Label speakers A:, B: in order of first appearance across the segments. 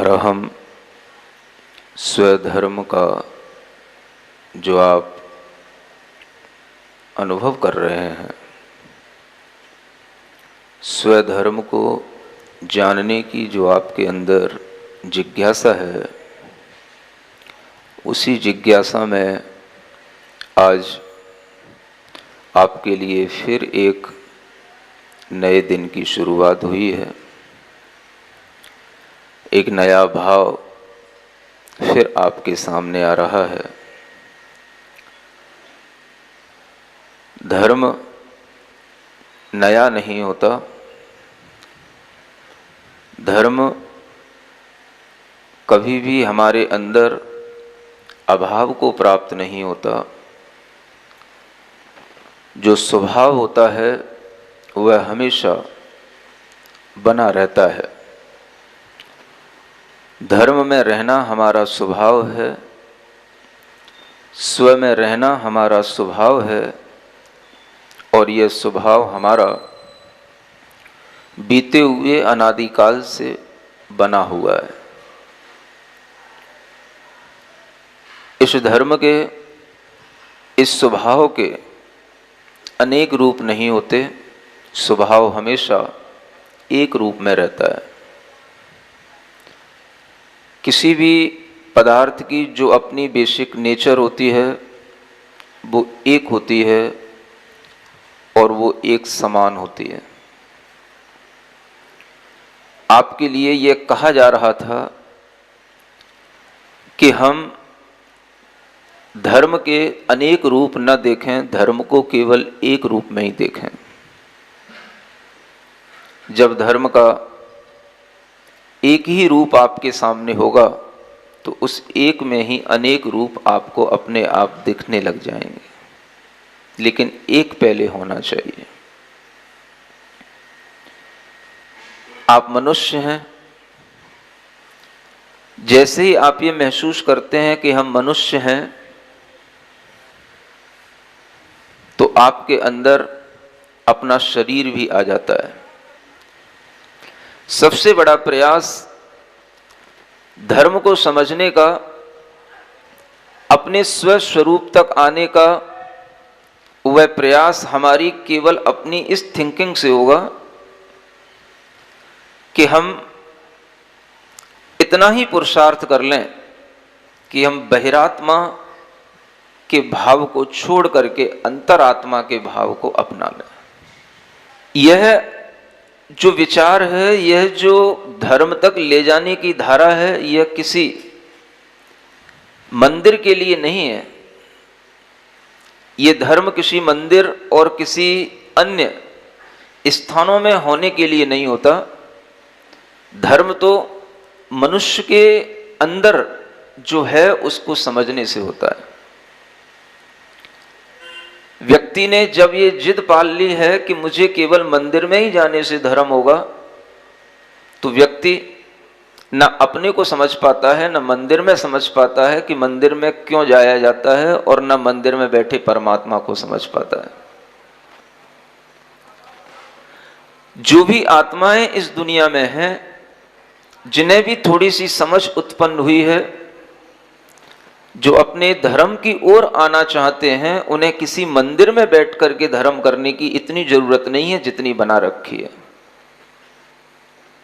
A: अरहम स्वधर्म का जो आप अनुभव कर रहे हैं, स्वधर्म को जानने की जो आपके अंदर जिज्ञासा है, उसी जिज्ञासा में आज आपके लिए फिर एक नए दिन की शुरुआत हुई है। एक नया भाव फिर आपके सामने आ रहा है। धर्म नया नहीं होता, धर्म कभी भी हमारे अंदर अभाव को प्राप्त नहीं होता। जो स्वभाव होता है वह हमेशा बना रहता है। धर्म में रहना हमारा स्वभाव है, स्व में रहना हमारा स्वभाव है, और यह स्वभाव हमारा बीते हुए अनादिकाल से बना हुआ है। इस धर्म के, इस स्वभाव के अनेक रूप नहीं होते, स्वभाव हमेशा एक रूप में रहता है। किसी भी पदार्थ की जो अपनी बेसिक नेचर होती है वो एक होती है और वो एक समान होती है। आपके लिए ये कहा जा रहा था कि हम धर्म के अनेक रूप न देखें, धर्म को केवल एक रूप में ही देखें। जब धर्म का एक ही रूप आपके सामने होगा तो उस एक में ही अनेक रूप आपको अपने आप दिखने लग जाएंगे, लेकिन एक पहले होना चाहिए। आप मनुष्य हैं, जैसे ही आप ये महसूस करते हैं कि हम मनुष्य हैं, तो आपके अंदर अपना शरीर भी आ जाता है। सबसे बड़ा प्रयास धर्म को समझने का, अपने स्वस्वरूप तक आने का, वह प्रयास हमारी केवल अपनी इस थिंकिंग से होगा कि हम इतना ही पुरुषार्थ कर लें कि हम बहिरात्मा के भाव को छोड़ करके अंतरात्मा के भाव को अपना लें। यह जो विचार है, यह जो धर्म तक ले जाने की धारा है, यह किसी मंदिर के लिए नहीं है। यह धर्म किसी मंदिर और किसी अन्य स्थानों में होने के लिए नहीं होता। धर्म तो मनुष्य के अंदर जो है उसको समझने से होता है। व्यक्ति ने जब ये जिद पाल ली है कि मुझे केवल मंदिर में ही जाने से धर्म होगा, तो व्यक्ति न अपने को समझ पाता है, न मंदिर में समझ पाता है कि मंदिर में क्यों जाया जाता है, और न मंदिर में बैठे परमात्मा को समझ पाता है। जो भी आत्माएं इस दुनिया में हैं, जिन्हें भी थोड़ी सी समझ उत्पन्न हुई है, जो अपने धर्म की ओर आना चाहते हैं, उन्हें किसी मंदिर में बैठ करके धर्म करने की इतनी जरूरत नहीं है जितनी बना रखी है।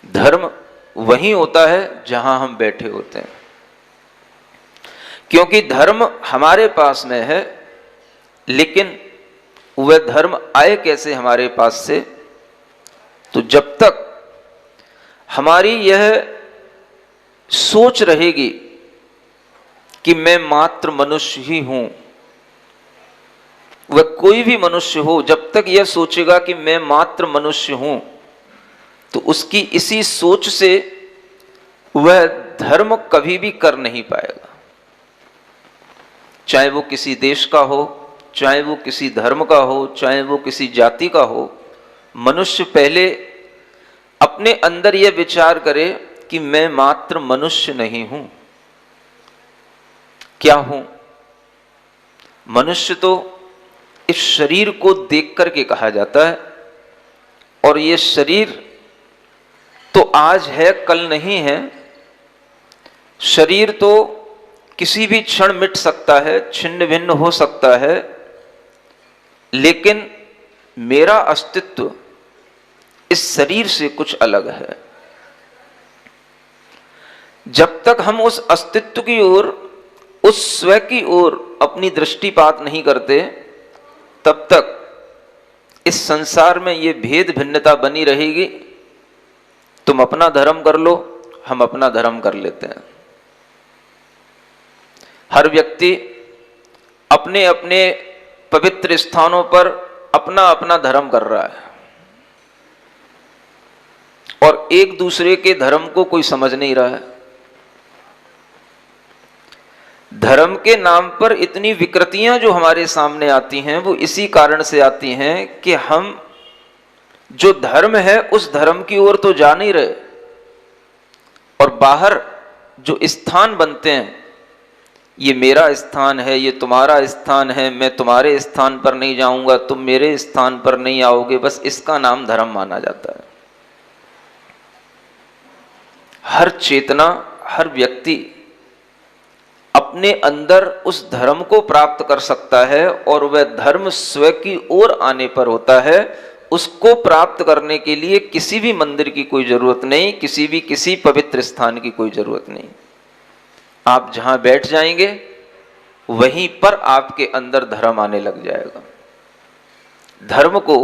A: धर्म वहीं होता है जहां हम बैठे होते हैं, क्योंकि धर्म हमारे पास में है। लेकिन वह धर्म आए कैसे हमारे पास से? तो जब तक हमारी यह सोच रहेगी कि मैं मात्र मनुष्य ही हूं, वह कोई भी मनुष्य हो, जब तक यह सोचेगा कि मैं मात्र मनुष्य हूं, तो उसकी इसी सोच से वह धर्म कभी भी कर नहीं पाएगा। चाहे वो किसी देश का हो, चाहे वो किसी धर्म का हो, चाहे वो किसी जाति का हो, मनुष्य पहले अपने अंदर यह विचार करे कि मैं मात्र मनुष्य नहीं हूं। क्या हूं? मनुष्य तो इस शरीर को देख करके कहा जाता है, और यह शरीर तो आज है, कल नहीं है। शरीर तो किसी भी क्षण मिट सकता है, छिन्न भिन्न हो सकता है, लेकिन मेरा अस्तित्व इस शरीर से कुछ अलग है। जब तक हम उस अस्तित्व की ओर, उस स्व की ओर अपनी दृष्टिपात नहीं करते, तब तक इस संसार में ये भेद भिन्नता बनी रहेगी। तुम अपना धर्म कर लो, हम अपना धर्म कर लेते हैं। हर व्यक्ति अपने अपने पवित्र स्थानों पर अपना अपना धर्म कर रहा है और एक दूसरे के धर्म को कोई समझ नहीं रहा है। धर्म के नाम पर इतनी विकृतियां जो हमारे सामने आती हैं, वो इसी कारण से आती हैं कि हम जो धर्म है उस धर्म की ओर तो जा नहीं रहे, और बाहर जो स्थान बनते हैं, ये मेरा स्थान है, ये तुम्हारा स्थान है, मैं तुम्हारे स्थान पर नहीं जाऊंगा, तुम मेरे स्थान पर नहीं आओगे, बस इसका नाम धर्म माना जाता है। हर चेतना, हर व्यक्ति अपने अंदर उस धर्म को प्राप्त कर सकता है, और वह धर्म स्व की ओर आने पर होता है। उसको प्राप्त करने के लिए किसी भी मंदिर की कोई जरूरत नहीं, किसी पवित्र स्थान की कोई जरूरत नहीं। आप जहां बैठ जाएंगे वहीं पर आपके अंदर धर्म आने लग जाएगा। धर्म को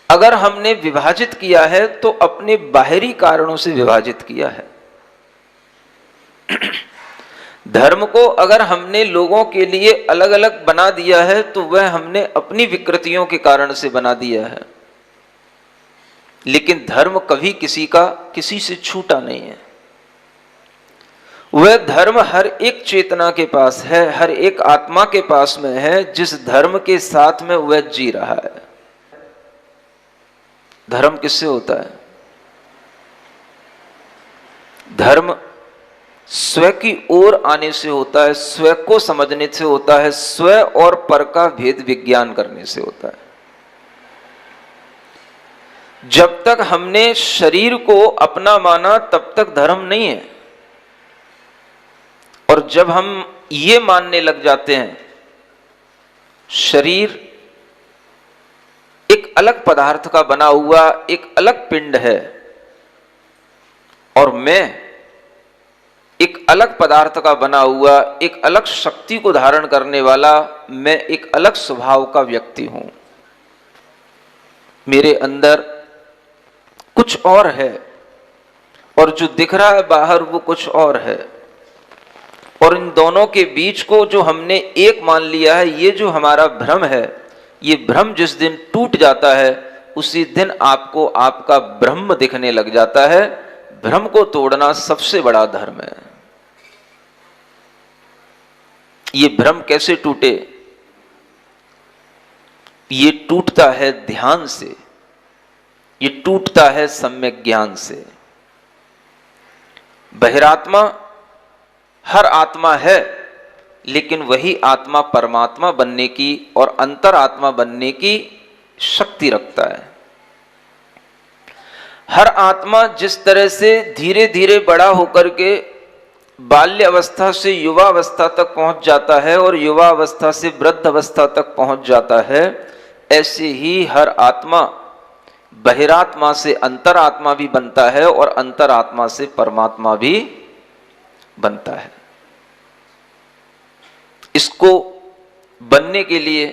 A: अगर हमने विभाजित किया है तो अपने बाहरी कारणों से विभाजित किया है। धर्म को अगर हमने लोगों के लिए अलग अलग बना दिया है तो वह हमने अपनी विकृतियों के कारण से बना दिया है। लेकिन धर्म कभी किसी से छूटा नहीं है। वह धर्म हर एक चेतना के पास है, हर एक आत्मा के पास में है, जिस धर्म के साथ में वह जी रहा है। धर्म किससे होता है? धर्म स्व की ओर आने से होता है, स्व को समझने से होता है, स्व और पर का भेद विज्ञान करने से होता है। जब तक हमने शरीर को अपना माना तब तक धर्म नहीं है, और जब हम ये मानने लग जाते हैं शरीर एक अलग पदार्थ का बना हुआ एक अलग पिंड है और मैं एक अलग पदार्थ का बना हुआ एक अलग शक्ति को धारण करने वाला, मैं एक अलग स्वभाव का व्यक्ति हूं, मेरे अंदर कुछ और है और जो दिख रहा है बाहर वो कुछ और है, और इन दोनों के बीच को जो हमने एक मान लिया है, ये जो हमारा भ्रम है, ये भ्रम जिस दिन टूट जाता है उसी दिन आपको आपका ब्रह्म दिखने लग जाता है। भ्रम को तोड़ना सबसे बड़ा धर्म है। ये भ्रम कैसे टूटे? ये टूटता है ध्यान से, ये टूटता है सम्यक ज्ञान से। बहिरात्मा हर आत्मा है, लेकिन वही आत्मा परमात्मा बनने की और अंतरात्मा बनने की शक्ति रखता है। हर आत्मा जिस तरह से धीरे धीरे बड़ा होकर के बाल्य अवस्था से युवा अवस्था तक पहुंच जाता है और युवा अवस्था से वृद्ध अवस्था तक पहुंच जाता है, ऐसे ही हर आत्मा बहिरात्मा से अंतरात्मा भी बनता है और अंतरात्मा से परमात्मा भी बनता है। इसको बनने के लिए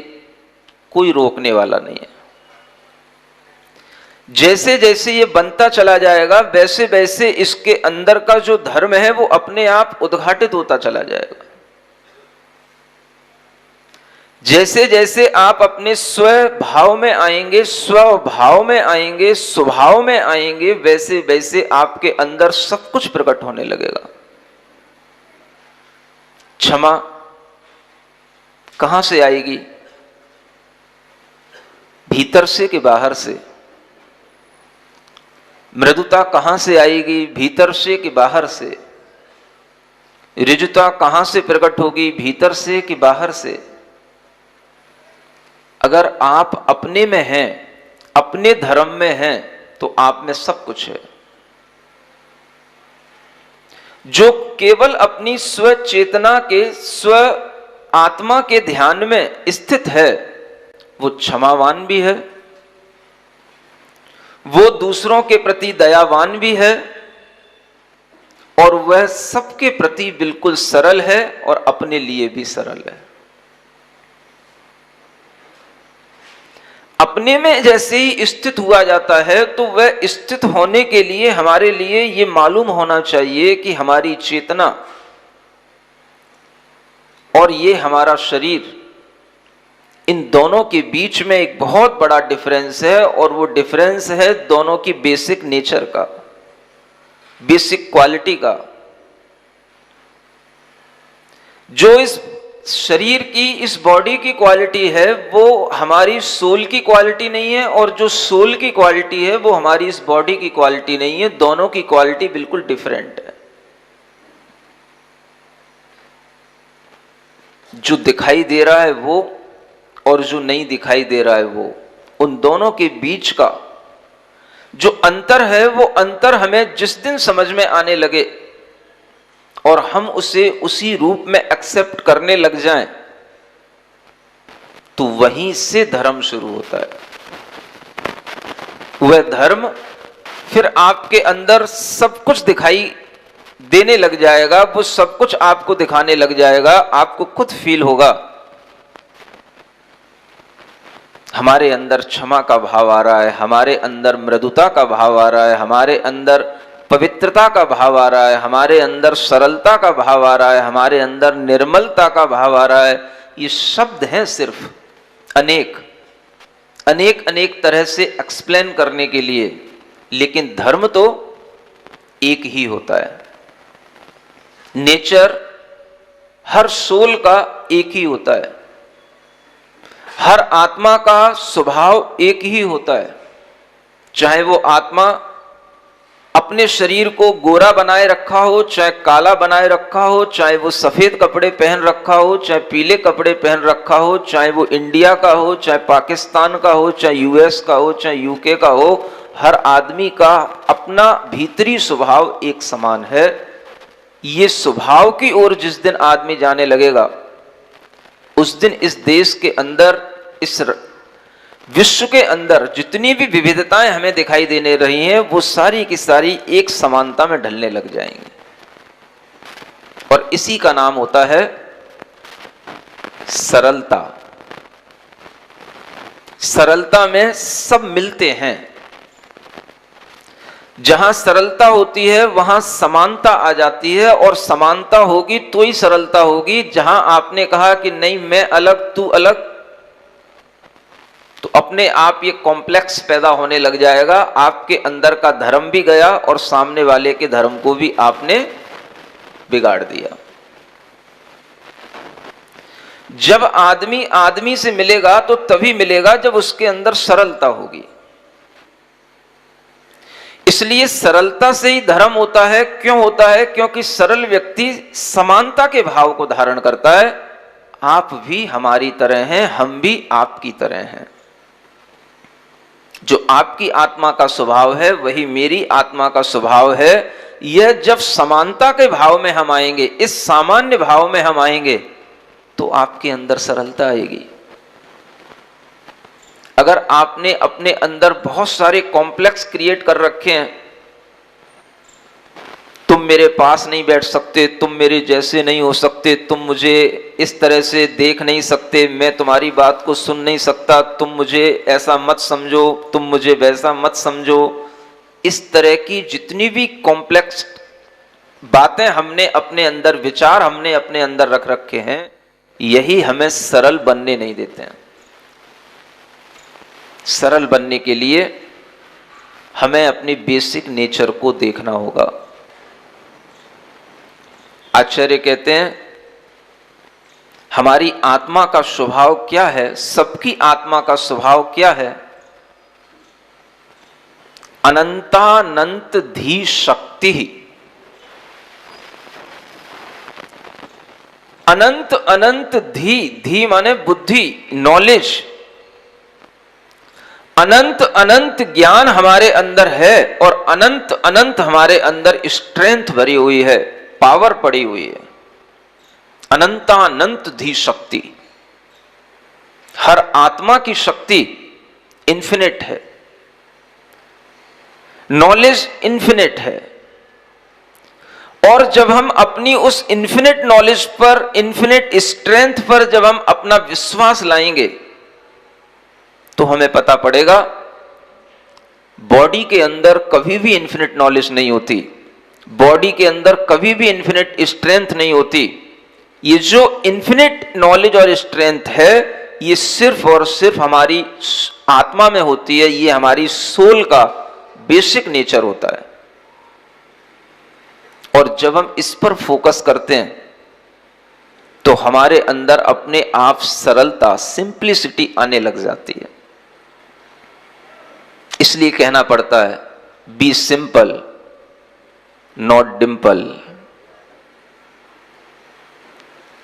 A: कोई रोकने वाला नहीं है। जैसे जैसे ये बनता चला जाएगा वैसे वैसे इसके अंदर का जो धर्म है वो अपने आप उद्घाटित होता चला जाएगा। जैसे जैसे आप अपने स्वभाव में आएंगे, स्वभाव में आएंगे, स्वभाव में आएंगे, वैसे वैसे आपके अंदर सब कुछ प्रकट होने लगेगा। क्षमा कहां से आएगी? भीतर से कि बाहर से? मृदुता कहां से आएगी? भीतर से कि बाहर से? ऋजुता कहां से प्रकट होगी? भीतर से कि बाहर से? अगर आप अपने में हैं, अपने धर्म में हैं, तो आप में सब कुछ है। जो केवल अपनी स्व चेतना के, स्व आत्मा के ध्यान में स्थित है, वो क्षमावान भी है, वो दूसरों के प्रति दयावान भी है, और वह सबके प्रति बिल्कुल सरल है और अपने लिए भी सरल है। अपने में जैसे ही स्थित हुआ जाता है तो वह स्थित होने के लिए हमारे लिए ये मालूम होना चाहिए कि हमारी चेतना और ये हमारा शरीर, इन दोनों के बीच में एक बहुत बड़ा डिफरेंस है, और वो डिफरेंस है दोनों की बेसिक नेचर का, बेसिक क्वालिटी का। जो इस शरीर की, इस बॉडी की क्वालिटी है वो हमारी सोल की क्वालिटी नहीं है, और जो सोल की क्वालिटी है वो हमारी इस बॉडी की क्वालिटी नहीं है। दोनों की क्वालिटी बिल्कुल डिफरेंट है। जो दिखाई दे रहा है वो और जो नहीं दिखाई दे रहा है वो, उन दोनों के बीच का जो अंतर है, वो अंतर हमें जिस दिन समझ में आने लगे और हम उसे उसी रूप में एक्सेप्ट करने लग जाएं, तो वहीं से धर्म शुरू होता है। वह धर्म फिर आपके अंदर सब कुछ दिखाई देने लग जाएगा, वो सब कुछ आपको दिखाने लग जाएगा। आपको खुद फील होगा हमारे अंदर क्षमा का भाव आ रहा है, हमारे अंदर मृदुता का भाव आ रहा है, हमारे अंदर पवित्रता का भाव आ रहा है, हमारे अंदर सरलता का भाव आ रहा है, हमारे अंदर निर्मलता का भाव आ रहा है। ये शब्द हैं सिर्फ अनेक अनेक अनेक तरह से एक्सप्लेन करने के लिए, लेकिन धर्म तो एक ही होता है। नेचर हर सोल का एक ही होता है, हर आत्मा का स्वभाव एक ही होता है। चाहे वो आत्मा अपने शरीर को गोरा बनाए रखा हो, चाहे काला बनाए रखा हो, चाहे वो सफेद कपड़े पहन रखा हो, चाहे पीले कपड़े पहन रखा हो, चाहे वो इंडिया का हो, चाहे पाकिस्तान का हो, चाहे यूएस का हो, चाहे यूके का हो, हर आदमी का अपना भीतरी स्वभाव एक समान है। ये स्वभाव की ओर जिस दिन आदमी जाने लगेगा, उस दिन इस देश के अंदर, इस विश्व के अंदर जितनी भी विविधताएं हमें दिखाई देने रही हैं, वो सारी की सारी एक समानता में ढलने लग जाएंगी। और इसी का नाम होता है सरलता। सरलता में सब मिलते हैं। जहां सरलता होती है वहां समानता आ जाती है, और समानता होगी तो ही सरलता होगी। जहां आपने कहा कि नहीं मैं अलग तू अलग, तो अपने आप ये कॉम्प्लेक्स पैदा होने लग जाएगा। आपके अंदर का धर्म भी गया और सामने वाले के धर्म को भी आपने बिगाड़ दिया। जब आदमी आदमी से मिलेगा तो तभी मिलेगा जब उसके अंदर सरलता होगी। इसलिए सरलता से ही धर्म होता है। क्यों होता है? क्योंकि सरल व्यक्ति समानता के भाव को धारण करता है। आप भी हमारी तरह हैं, हम भी आपकी तरह हैं। जो आपकी आत्मा का स्वभाव है वही मेरी आत्मा का स्वभाव है। यह जब समानता के भाव में हम आएंगे, इस सामान्य भाव में हम आएंगे, तो आपके अंदर सरलता आएगी। अगर आपने अपने अंदर बहुत सारे कॉम्प्लेक्स क्रिएट कर रखे हैं, तुम मेरे पास नहीं बैठ सकते, तुम मेरे जैसे नहीं हो सकते, तुम मुझे इस तरह से देख नहीं सकते, मैं तुम्हारी बात को सुन नहीं सकता, तुम मुझे ऐसा मत समझो, तुम मुझे वैसा मत समझो, इस तरह की जितनी भी कॉम्प्लेक्स बातें हमने अपने अंदर, विचार हमने अपने अंदर रख रखे हैं, यही हमें सरल बनने नहीं देते हैं। सरल बनने के लिए हमें अपनी बेसिक नेचर को देखना होगा। आचार्य कहते हैं हमारी आत्मा का स्वभाव क्या है, सबकी आत्मा का स्वभाव क्या है? अनंतानंत धी शक्ति। अनंत अनंत धी, धी माने बुद्धि, नॉलेज। अनंत अनंत ज्ञान हमारे अंदर है और अनंत अनंत हमारे अंदर स्ट्रेंथ भरी हुई है, पावर पड़ी हुई है, अनंतानंत धी शक्ति। हर आत्मा की शक्ति इन्फिनिट है, नॉलेज इन्फिनिट है। और जब हम अपनी उस इन्फिनिट नॉलेज पर, इन्फिनिट स्ट्रेंथ पर जब हम अपना विश्वास लाएंगे तो हमें पता पड़ेगा बॉडी के अंदर कभी भी इन्फिनिट नॉलेज नहीं होती, बॉडी के अंदर कभी भी इन्फिनिट स्ट्रेंथ नहीं होती। ये जो इन्फिनिट नॉलेज और स्ट्रेंथ है ये सिर्फ और सिर्फ हमारी आत्मा में होती है, ये हमारी सोल का बेसिक नेचर होता है। और जब हम इस पर फोकस करते हैं तो हमारे अंदर अपने आप सरलता, सिंप्लिसिटी आने लग जाती है। इसलिए कहना पड़ता है बी सिंपल नॉट डिंपल।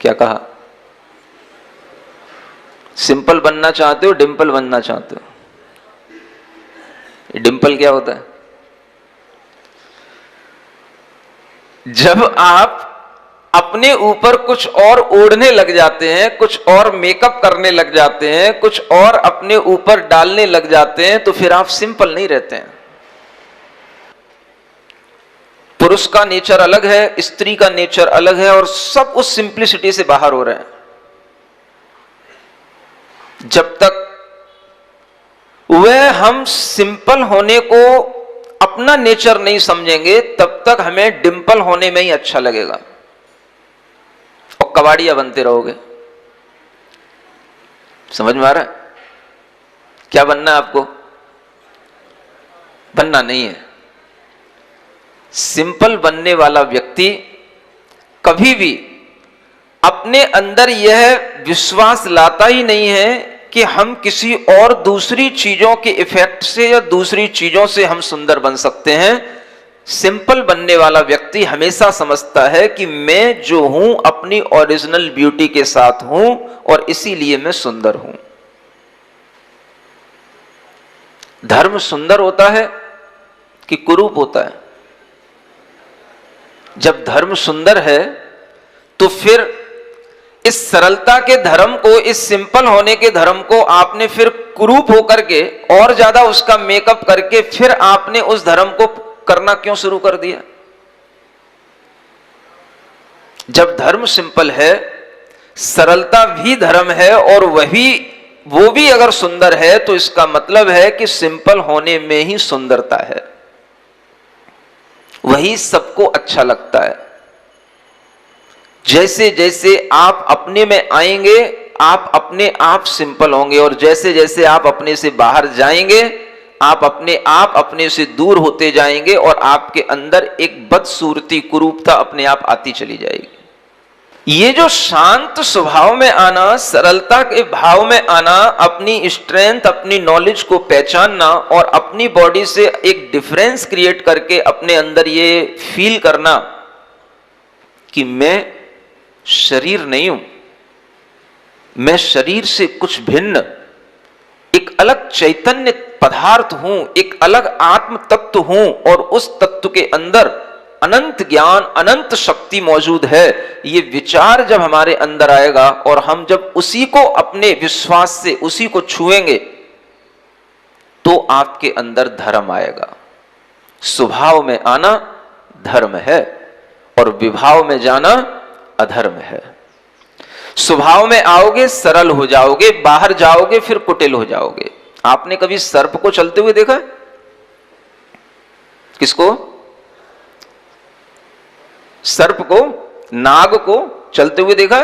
A: क्या कहा? सिंपल बनना चाहते हो, डिंपल बनना चाहते हो? डिंपल क्या होता है? जब आप अपने ऊपर कुछ और ओढ़ने लग जाते हैं, कुछ और मेकअप करने लग जाते हैं, कुछ और अपने ऊपर डालने लग जाते हैं, तो फिर आप सिंपल नहीं रहते हैं। पुरुष का नेचर अलग है, स्त्री का नेचर अलग है, और सब उस सिंप्लिसिटी से बाहर हो रहे हैं। जब तक वह हम सिंपल होने को अपना नेचर नहीं समझेंगे तब तक हमें डिंपल होने में ही अच्छा लगेगा और कबाड़िया बनते रहोगे। समझ में आ रहा है? क्या बनना है आपको? बनना नहीं है। सिंपल बनने वाला व्यक्ति कभी भी अपने अंदर यह विश्वास लाता ही नहीं है कि हम किसी और दूसरी चीजों के इफेक्ट से या दूसरी चीजों से हम सुंदर बन सकते हैं। सिंपल बनने वाला व्यक्ति हमेशा समझता है कि मैं जो हूं अपनी ओरिजिनल ब्यूटी के साथ हूं और इसीलिए मैं सुंदर हूं। धर्म सुंदर होता है कि कुरूप होता है? जब धर्म सुंदर है तो फिर इस सरलता के धर्म को, इस सिंपल होने के धर्म को आपने फिर कुरूप होकर के और ज्यादा उसका मेकअप करके फिर आपने उस धर्म को करना क्यों शुरू कर दिया? जब धर्म सिंपल है, सरलता भी धर्म है और वो भी अगर सुंदर है तो इसका मतलब है कि सिंपल होने में ही सुंदरता है, वही सबको अच्छा लगता है। जैसे जैसे आप अपने में आएंगे आप अपने आप सिंपल होंगे, और जैसे जैसे आप अपने से बाहर जाएंगे आप अपने से दूर होते जाएंगे और आपके अंदर एक बदसूरती, कुरूपता अपने आप आती चली जाएगी। ये जो शांत स्वभाव में आना, सरलता के भाव में आना, अपनी स्ट्रेंथ, अपनी नॉलेज को पहचानना और अपनी बॉडी से एक डिफरेंस क्रिएट करके अपने अंदर ये फील करना कि मैं शरीर नहीं हूं, मैं शरीर से कुछ भिन्न एक अलग चैतन्य पदार्थ हूं, एक अलग आत्म तत्व हूं, और उस तत्व के अंदर अनंत ज्ञान, अनंत शक्ति मौजूद है। ये विचार जब हमारे अंदर आएगा और हम जब उसी को अपने विश्वास से उसी को छुएंगे तो आपके अंदर धर्म आएगा। स्वभाव में आना धर्म है और विभाव में जाना अधर्म है। स्वभाव में आओगे सरल हो जाओगे, बाहर जाओगे फिर कुटिल हो जाओगे। आपने कभी सर्प को चलते हुए देखा? किसको? सर्प को, नाग को चलते हुए देखा?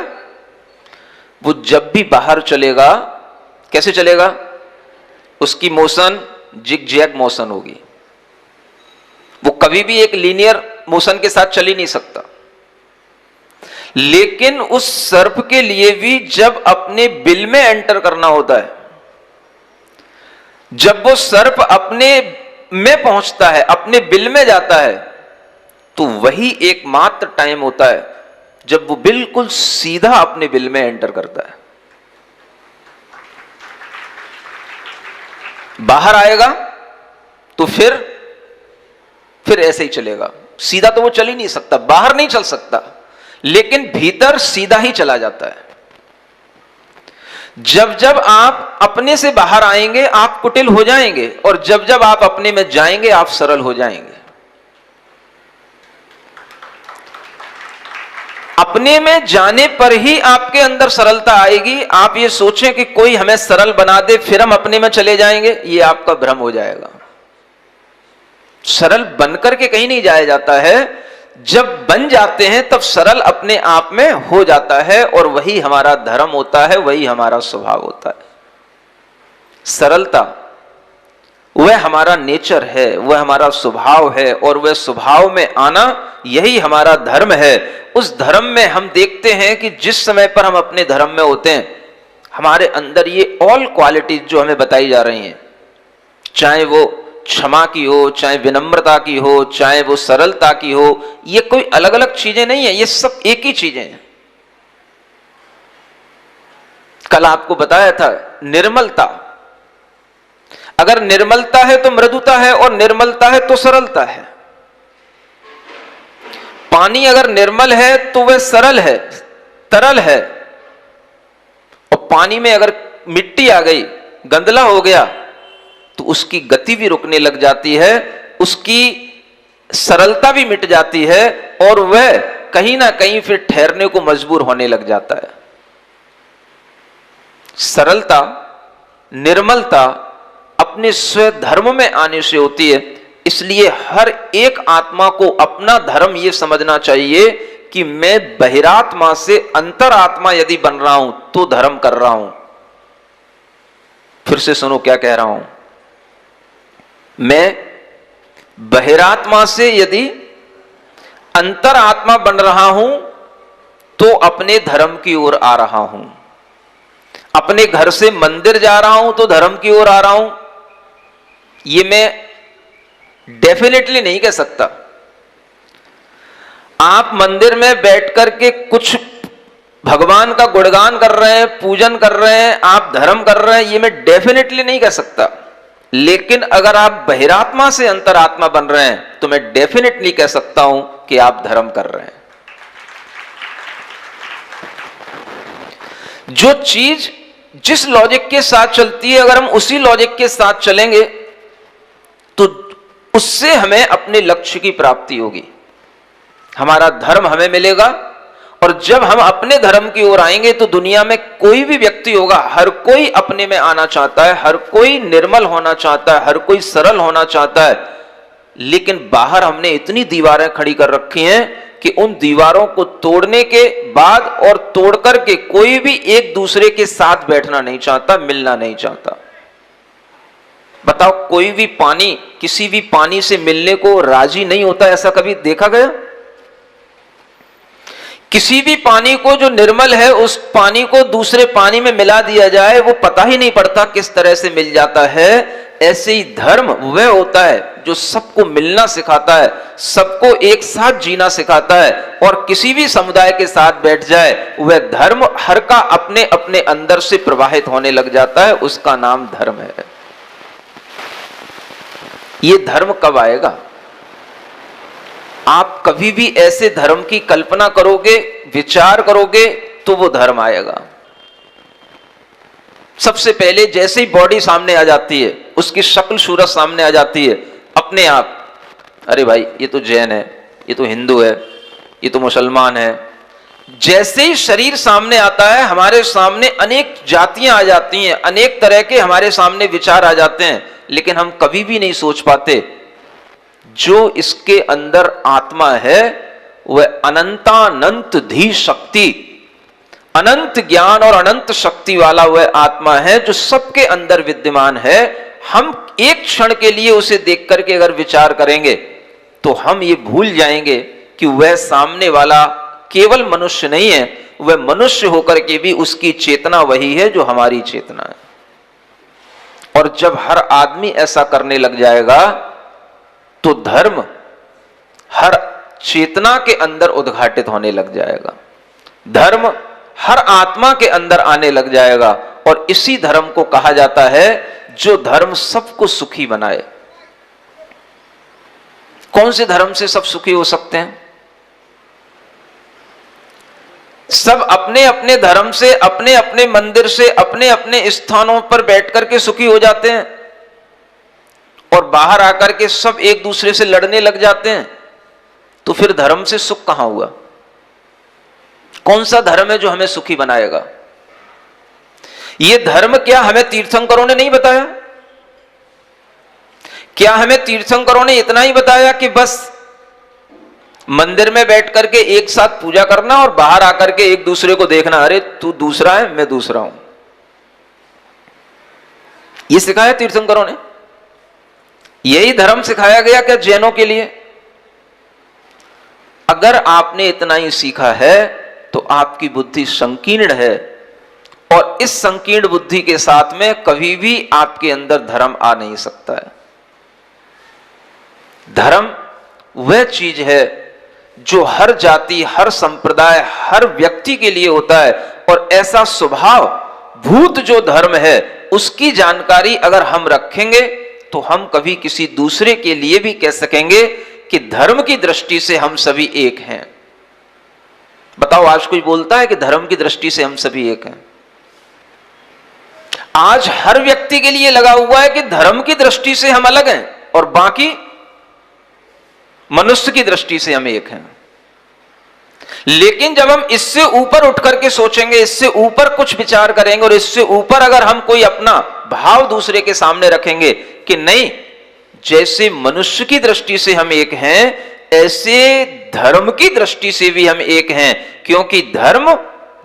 A: वो जब भी बाहर चलेगा कैसे चलेगा? उसकी मोशन जिग जैग मोशन होगी, वो कभी भी एक लीनियर मोशन के साथ चल ही नहीं सकता। लेकिन उस सर्प के लिए भी जब अपने बिल में एंटर करना होता है, जब वो सर्प अपने में पहुंचता है, अपने बिल में जाता है, तो वही एकमात्र टाइम होता है जब वो बिल्कुल सीधा अपने बिल में एंटर करता है। बाहर आएगा तो फिर ऐसे ही चलेगा, सीधा तो वो चल ही नहीं सकता, बाहर नहीं चल सकता, लेकिन भीतर सीधा ही चला जाता है। जब जब आप अपने से बाहर आएंगे आप कुटिल हो जाएंगे, और जब जब आप अपने में जाएंगे आप सरल हो जाएंगे। अपने में जाने पर ही आपके अंदर सरलता आएगी। आप ये सोचें कि कोई हमें सरल बना दे फिर हम अपने में चले जाएंगे, ये आपका भ्रम हो जाएगा। सरल बनकर के कहीं नहीं जाया जाता है, जब बन जाते हैं तब सरल अपने आप में हो जाता है, और वही हमारा धर्म होता है, वही हमारा स्वभाव होता है। सरलता वह हमारा नेचर है, वह हमारा स्वभाव है, और वह स्वभाव में आना यही हमारा धर्म है। उस धर्म में हम देखते हैं कि जिस समय पर हम अपने धर्म में होते हैं, हमारे अंदर ये ऑल क्वालिटीज जो हमें बताई जा रही हैं, चाहे वो क्षमा की हो, चाहे विनम्रता की हो, चाहे वो सरलता की हो, ये कोई अलग अलग चीजें नहीं है, ये सब एक ही चीजें हैं। कल आपको बताया था निर्मलता, अगर निर्मलता है तो मृदुता है, और निर्मलता है तो सरलता है। पानी अगर निर्मल है तो वह सरल है, तरल है, और पानी में अगर मिट्टी आ गई, गंदला हो गया, तो उसकी गति भी रुकने लग जाती है, उसकी सरलता भी मिट जाती है, और वह कहीं ना कहीं फिर ठहरने को मजबूर होने लग जाता है। सरलता, निर्मलता अपने स्वधर्म में आने से होती है। इसलिए हर एक आत्मा को अपना धर्म यह समझना चाहिए कि मैं बहिरात्मा से अंतरात्मा यदि बन रहा हूं तो धर्म कर रहा हूं। फिर से सुनो क्या कह रहा हूं, मैं बहिरात्मा से यदि अंतरात्मा बन रहा हूं तो अपने धर्म की ओर आ रहा हूं। अपने घर से मंदिर जा रहा हूं तो धर्म की ओर आ रहा हूं, ये मैं डेफिनेटली नहीं कह सकता। आप मंदिर में बैठ करके कुछ भगवान का गुणगान कर रहे हैं, पूजन कर रहे हैं, आप धर्म कर रहे हैं, ये मैं डेफिनेटली नहीं कह सकता। लेकिन अगर आप बहिरात्मा से अंतरात्मा बन रहे हैं तो मैं डेफिनेटली कह सकता हूं कि आप धर्म कर रहे हैं। जो चीज जिस लॉजिक के साथ चलती है, अगर हम उसी लॉजिक के साथ चलेंगे तो उससे हमें अपने लक्ष्य की प्राप्ति होगी, हमारा धर्म हमें मिलेगा। और जब हम अपने धर्म की ओर आएंगे तो दुनिया में कोई भी व्यक्ति होगा, हर कोई अपने में आना चाहता है, हर कोई निर्मल होना चाहता है, हर कोई सरल होना चाहता है, लेकिन बाहर हमने इतनी दीवारें खड़ी कर रखी हैं कि उन दीवारों को तोड़ने के बाद और तोड़ करके कोई भी एक दूसरे के साथ बैठना नहीं चाहता, मिलना नहीं चाहता। बताओ, कोई भी पानी किसी भी पानी से मिलने को राजी नहीं होता, ऐसा कभी देखा गया? किसी भी पानी को जो निर्मल है उस पानी को दूसरे पानी में मिला दिया जाए, वो पता ही नहीं पड़ता किस तरह से मिल जाता है। ऐसे ही धर्म वह होता है जो सबको मिलना सिखाता है, सबको एक साथ जीना सिखाता है, और किसी भी समुदाय के साथ बैठ जाए वह धर्म हर का अपने अपने अंदर से प्रवाहित होने लग जाता है, उसका नाम धर्म है। ये धर्म कब आएगा? आप कभी भी ऐसे धर्म की कल्पना करोगे, विचार करोगे, तो वो धर्म आएगा। सबसे पहले जैसे ही बॉडी सामने आ जाती है, उसकी शक्ल सूरत सामने आ जाती है, अपने आप अरे भाई ये तो जैन है, ये तो हिंदू है, ये तो मुसलमान है। जैसे ही शरीर सामने आता है, हमारे सामने अनेक जातियां आ जाती हैं, अनेक तरह के हमारे सामने विचार आ जाते हैं, लेकिन हम कभी भी नहीं सोच पाते जो इसके अंदर आत्मा है वह अनंतानंत धी शक्ति, अनंत ज्ञान और अनंत शक्ति वाला वह आत्मा है जो सबके अंदर विद्यमान है। हम एक क्षण के लिए उसे देख करके अगर विचार करेंगे तो हम ये भूल जाएंगे कि वह सामने वाला केवल मनुष्य नहीं है, वह मनुष्य होकर के भी उसकी चेतना वही है जो हमारी चेतना है। और जब हर आदमी ऐसा करने लग जाएगा तो धर्म हर चेतना के अंदर उद्घाटित होने लग जाएगा, धर्म हर आत्मा के अंदर आने लग जाएगा। और इसी धर्म को कहा जाता है जो धर्म सबको सुखी बनाए। कौन से धर्म से सब सुखी हो सकते हैं? सब अपने अपने धर्म से, अपने अपने मंदिर से, अपने अपने स्थानों पर बैठ करके सुखी हो जाते हैं, और बाहर आकर के सब एक दूसरे से लड़ने लग जाते हैं। तो फिर धर्म से सुख कहां हुआ? कौन सा धर्म है जो हमें सुखी बनाएगा? यह धर्म क्या हमें तीर्थंकरों ने नहीं बताया? क्या हमें तीर्थंकरों ने इतना ही बताया कि बस मंदिर में बैठ करके एक साथ पूजा करना और बाहर आकर के एक दूसरे को देखना, अरे तू दूसरा है मैं दूसरा हूं? यह सिखाया तीर्थंकरों ने? यही धर्म सिखाया गया क्या जैनों के लिए? अगर आपने इतना ही सीखा है तो आपकी बुद्धि संकीर्ण है, और इस संकीर्ण बुद्धि के साथ में कभी भी आपके अंदर धर्म आ नहीं सकता है। धर्म वह चीज है जो हर जाति, हर संप्रदाय, हर व्यक्ति के लिए होता है, और ऐसा स्वभाव भूत जो धर्म है उसकी जानकारी अगर हम रखेंगे तो हम कभी किसी दूसरे के लिए भी कह सकेंगे कि धर्म की दृष्टि से हम सभी एक हैं। बताओ, आज कोई बोलता है कि धर्म की दृष्टि से हम सभी एक हैं? आज हर व्यक्ति के लिए लगा हुआ है कि धर्म की दृष्टि से हम अलग हैं और बाकी मनुष्य की दृष्टि से हम एक हैं। लेकिन जब हम इससे ऊपर उठ करके सोचेंगे, इससे ऊपर कुछ विचार करेंगे, और इससे ऊपर अगर हम कोई अपना भाव दूसरे के सामने रखेंगे कि नहीं, जैसे मनुष्य की दृष्टि से हम एक हैं ऐसे धर्म की दृष्टि से भी हम एक हैं, क्योंकि धर्म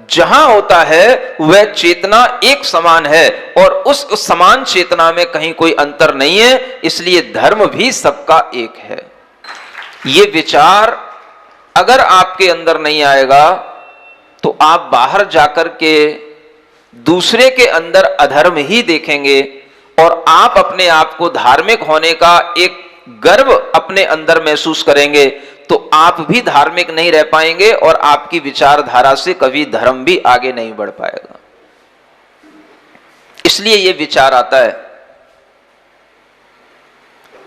A: जहां होता है वह चेतना एक समान है, और उस समान चेतना में कहीं कोई अंतर नहीं है, इसलिए धर्म भी सबका एक है। ये विचार अगर आपके अंदर नहीं आएगा तो आप बाहर जाकर के दूसरे के अंदर अधर्म ही देखेंगे, और आप अपने आप को धार्मिक होने का एक गर्व अपने अंदर महसूस करेंगे, तो आप भी धार्मिक नहीं रह पाएंगे और आपकी विचारधारा से कभी धर्म भी आगे नहीं बढ़ पाएगा। इसलिए यह विचार आता है।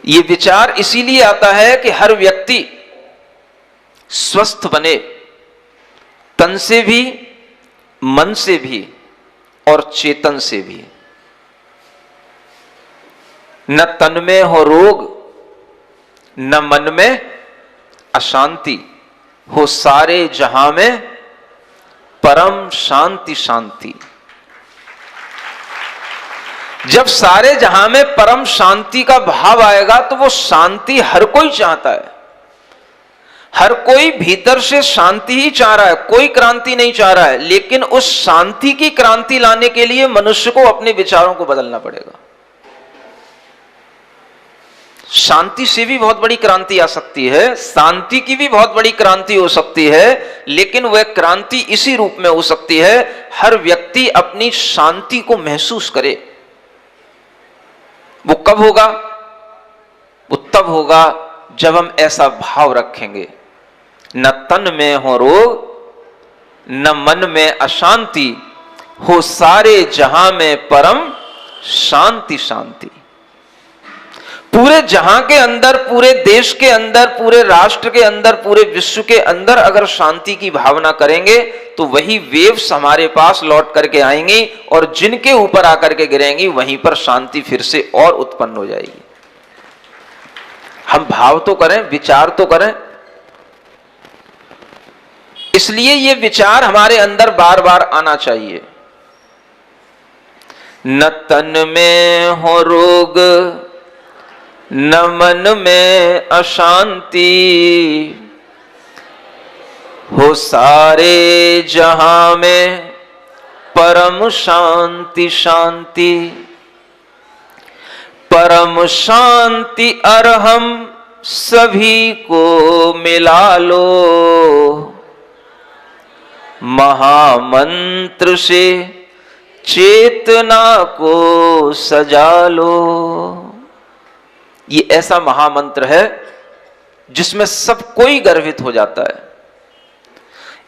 A: यह विचार इसीलिए आता है कि हर व्यक्ति स्वस्थ बने, तन से भी, मन से भी और चेतन से भी। न तन में हो रोग, न मन में अशांति, हो सारे जहां में परम शांति शांति। जब सारे जहां में परम शांति का भाव आएगा तो वो शांति हर कोई चाहता है। हर कोई भीतर से शांति ही चाह रहा है, कोई क्रांति नहीं चाह रहा है। लेकिन उस शांति की क्रांति लाने के लिए मनुष्य को अपने विचारों को बदलना पड़ेगा। शांति से भी बहुत बड़ी क्रांति आ सकती है, शांति की भी बहुत बड़ी क्रांति हो सकती है, लेकिन वह क्रांति इसी रूप में हो सकती है, हर व्यक्ति अपनी शांति को महसूस करे। वो कब होगा? वो तब होगा जब हम ऐसा भाव रखेंगे, न तन में हो रोग, न मन में अशांति, हो सारे जहां में परम शांति शांति। पूरे जहां के अंदर, पूरे देश के अंदर, पूरे राष्ट्र के अंदर, पूरे विश्व के अंदर अगर शांति की भावना करेंगे तो वही वेव्स हमारे पास लौट करके आएंगी, और जिनके ऊपर आकर के गिरेंगी वहीं पर शांति फिर से और उत्पन्न हो जाएगी। हम भाव तो करें, विचार तो करें। इसलिए ये विचार हमारे अंदर बार बार आना चाहिए। न तन में हो रोग, न मन में अशांति, हो सारे जहां में परम शांति शांति। परम शांति अरहम सभी को मिला लो, महामंत्र से चेतना को सजा लो। ये ऐसा महामंत्र है जिसमें सब कोई गर्वित हो जाता है।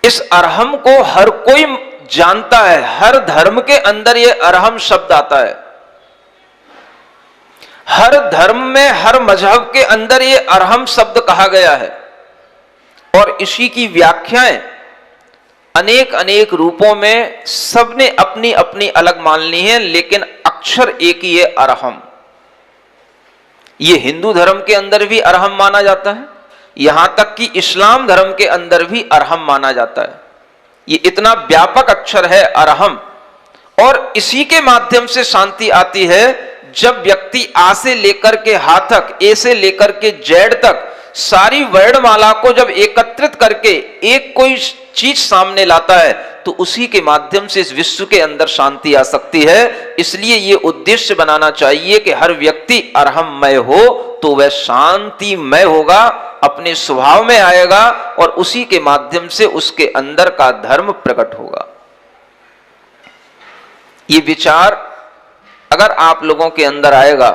A: इस अरहम को हर कोई जानता है, हर धर्म के अंदर यह अरहम शब्द आता है। हर हर धर्म में, हर मजहब के अंदर ये अरहम शब्द कहा गया है और इसी की व्याख्याएं अनेक अनेक रूपों में सबने अपनी अपनी अलग मान ली है, लेकिन अक्षर एक ही है, अरहम। ये हिंदू धर्म के अंदर भी अरहम माना जाता है, यहां तक कि इस्लाम धर्म के अंदर भी अरहम माना जाता है। ये इतना व्यापक अक्षर है अरहम, और इसी के माध्यम से शांति आती है जब व्यक्ति आ से लेकर के हा तक, ए से लेकर के जेड तक सारी वर्णमाला को जब एकत्रित करके एक कोई चीज सामने लाता है तो उसी के माध्यम से इस विश्व के अंदर शांति आ सकती है। इसलिए यह उद्देश्य बनाना चाहिए कि हर व्यक्ति अरहममय हो तो वह शांतिमय होगा, अपने स्वभाव में आएगा और उसी के माध्यम से उसके अंदर का धर्म प्रकट होगा। ये विचार अगर आप लोगों के अंदर आएगा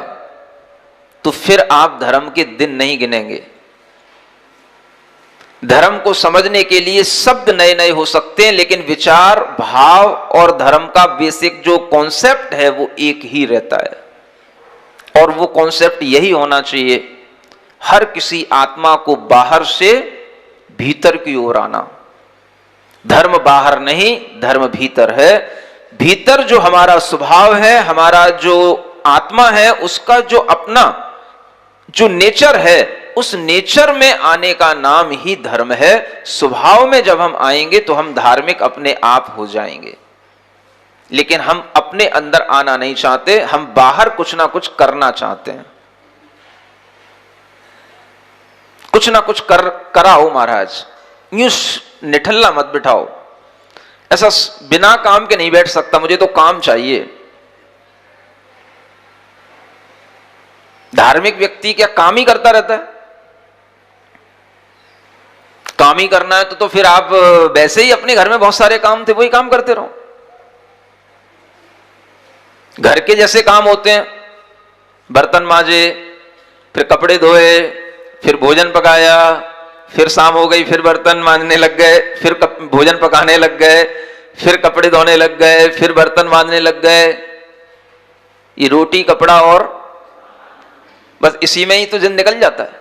A: तो फिर आप धर्म के दिन नहीं गिनेंगे। धर्म को समझने के लिए शब्द नए नए हो सकते हैं, लेकिन विचार, भाव और धर्म का बेसिक जो कॉन्सेप्ट है वो एक ही रहता है। और वो कॉन्सेप्ट यही होना चाहिए, हर किसी आत्मा को बाहर से भीतर की ओर आना। धर्म बाहर नहीं, धर्म भीतर है। भीतर जो हमारा स्वभाव है, हमारा जो आत्मा है, उसका जो अपना जो नेचर है, उस नेचर में आने का नाम ही धर्म है। स्वभाव में जब हम आएंगे तो हम धार्मिक अपने आप हो जाएंगे, लेकिन हम अपने अंदर आना नहीं चाहते, हम बाहर कुछ ना कुछ करना चाहते हैं। कुछ ना कुछ कराओ महाराज, यूं निठल्ला मत बिठाओ। ऐसा बिना काम के नहीं बैठ सकता, मुझे तो काम चाहिए। धार्मिक व्यक्ति क्या काम ही करता रहता है? काम ही करना है तो फिर आप वैसे ही अपने घर में बहुत सारे काम थे, वही काम करते रहो। घर के जैसे काम होते हैं, बर्तन मांजे, फिर कपड़े धोए, फिर भोजन पकाया, फिर शाम हो गई, फिर बर्तन मांजने लग गए, फिर भोजन पकाने लग गए, फिर कपड़े धोने लग गए, फिर बर्तन मांजने लग गए। ये रोटी, कपड़ा और बस इसी में ही तो दिन निकल जाता है।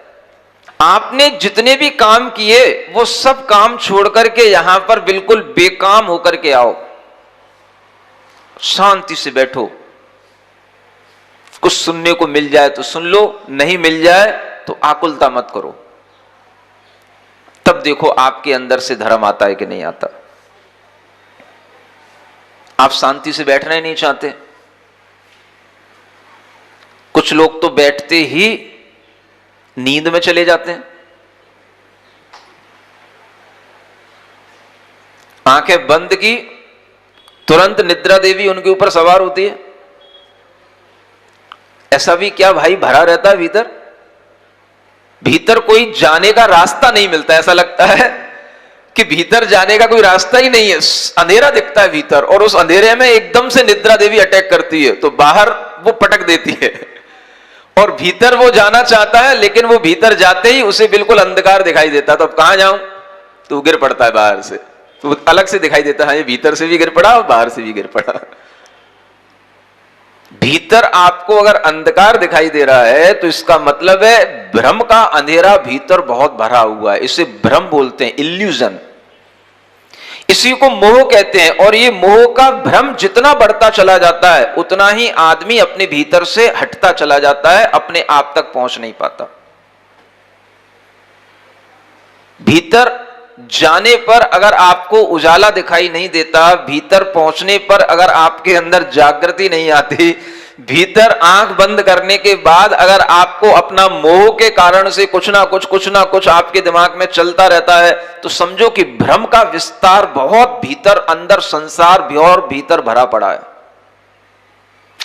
A: आपने जितने भी काम किए वो सब काम छोड़ करके यहां पर बिल्कुल बेकाम होकर के आओ, शांति से बैठो। कुछ सुनने को मिल जाए तो सुन लो, नहीं मिल जाए तो आकुलता मत करो। तब देखो आपके अंदर से धर्म आता है कि नहीं आता। आप शांति से बैठना ही नहीं चाहते। कुछ लोग तो बैठते ही नींद में चले जाते हैं, आंखें बंद की तुरंत निद्रा देवी उनके ऊपर सवार होती है। ऐसा भी क्या भाई भरा रहता है भीतर? भीतर कोई जाने का रास्ता नहीं मिलता। ऐसा लगता है कि भीतर जाने का कोई रास्ता ही नहीं है, अंधेरा दिखता है भीतर, और उस अंधेरे में एकदम से निद्रा देवी अटैक करती है तो बाहर वो पटक देती है, और भीतर वो जाना चाहता है, लेकिन वो भीतर जाते ही उसे बिल्कुल अंधकार दिखाई देता है। तो अब कहां जाऊं? तो वो गिर पड़ता है बाहर से, तो अलग से दिखाई देता है, ये भीतर से भी गिर पड़ा और बाहर से भी गिर पड़ा। भीतर आपको अगर अंधकार दिखाई दे रहा है तो इसका मतलब है भ्रम का अंधेरा भीतर बहुत भरा हुआ है। इसे भ्रम बोलते हैं, इल्यूजन। इसी को मोह कहते हैं। और ये मोह का भ्रम जितना बढ़ता चला जाता है उतना ही आदमी अपने भीतर से हटता चला जाता है, अपने आप तक पहुंच नहीं पाता। भीतर जाने पर अगर आपको उजाला दिखाई नहीं देता, भीतर पहुंचने पर अगर आपके अंदर जागृति नहीं आती, भीतर आंख बंद करने के बाद अगर आपको अपना मोह के कारण से कुछ ना कुछ आपके दिमाग में चलता रहता है, तो समझो कि भ्रम का विस्तार बहुत भीतर अंदर संसार भी और भीतर भरा पड़ा है।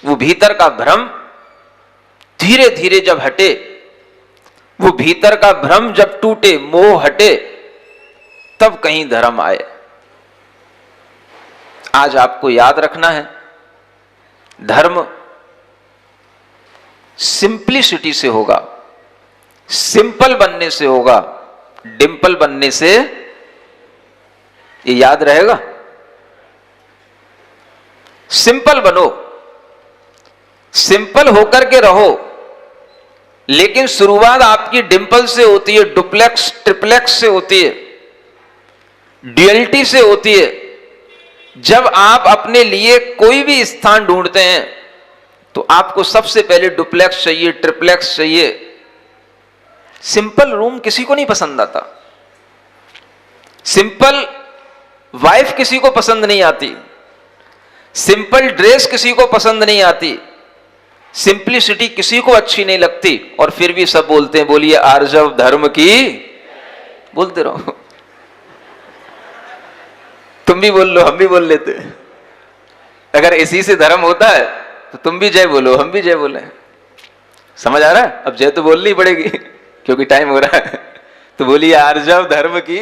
A: वो भीतर का भ्रम धीरे धीरे जब हटे, वो भीतर का भ्रम जब टूटे, मोह हटे, तब कहीं धर्म आए। आज आपको याद रखना है, धर्म सिंप्लिसिटी से होगा, सिंपल बनने से होगा, डिंपल बनने से ये याद रहेगा। सिंपल बनो, सिंपल होकर के रहो, लेकिन शुरुआत आपकी डिंपल से होती है, डुप्लेक्स ट्रिप्लेक्स से होती है, ड्यूअलिटी से होती है। जब आप अपने लिए कोई भी स्थान ढूंढते हैं तो आपको सबसे पहले डुप्लेक्स चाहिए, ट्रिप्लेक्स चाहिए। सिंपल रूम किसी को नहीं पसंद आता, सिंपल वाइफ किसी को पसंद नहीं आती, सिंपल ड्रेस किसी को पसंद नहीं आती, सिंप्लिसिटी किसी को अच्छी नहीं लगती, और फिर भी सब बोलते हैं, बोलिए आर्जव धर्म की, बोलते रहो। तुम भी बोल लो, हम भी बोल लेते। अगर इसी से धर्म होता है तो तुम भी जय बोलो, हम भी जय बोले। समझ आ रहा है? अब जय तो बोलनी पड़ेगी क्योंकि टाइम हो रहा है। तो बोलिए आर्जव धर्म की।